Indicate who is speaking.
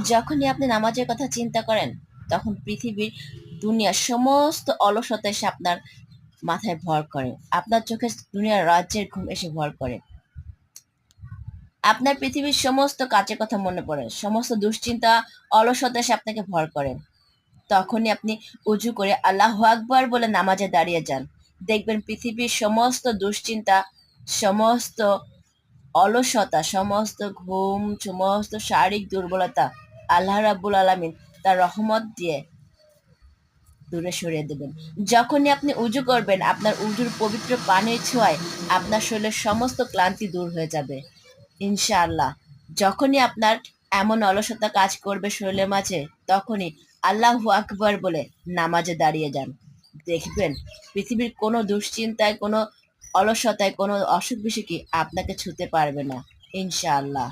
Speaker 1: যখনই আপনি নামাজের কথা চিন্তা করেন, তখন পৃথিবীর দুনিয়ার সমস্ত অলসতা এসে আপনার মাথায় ভর করে। আপনার চোখে দুনিয়ার রাজ্যের ঘুম এসে ভর করে। আপনার পৃথিবীর সমস্ত কাজের কথা মনে পড়ে। সমস্ত দুশ্চিন্তা, অলসতা এসে আপনাকে ভর করে। তখনই আপনি উজু করে আল্লাহু আকবার বলে নামাজে দাঁড়িয়ে যান। দেখবেন পৃথিবীর সমস্ত দুশ্চিন্তা, সমস্ত অলসতা, সমস্ত ঘুম, সমস্ত শারীরিক দুর্বলতা আল্লাহ রাব্বুল আলামিন তার রহমত দিয়ে দূরে সরিয়ে দেবেন। যখনই আপনি উজু করবেন, আপনার উজুর পবিত্র পানির ছোঁয়ায় আপনার শরীরের সমস্ত ক্লান্তি দূর হয়ে যাবে ইনশাআল্লাহ। যখনই আপনার এমন অলসতা কাজ করবে শরীরের মাঝে, তখনই আল্লাহু আকবার বলে নামাজে দাঁড়িয়ে যান। দেখবেন পৃথিবীর কোনো দুশ্চিন্তায়, কোনো অলসতায়, কোনো অসুখ বিসুখই আপনাকে ছুঁতে পারবে না ইনশাআল্লাহ।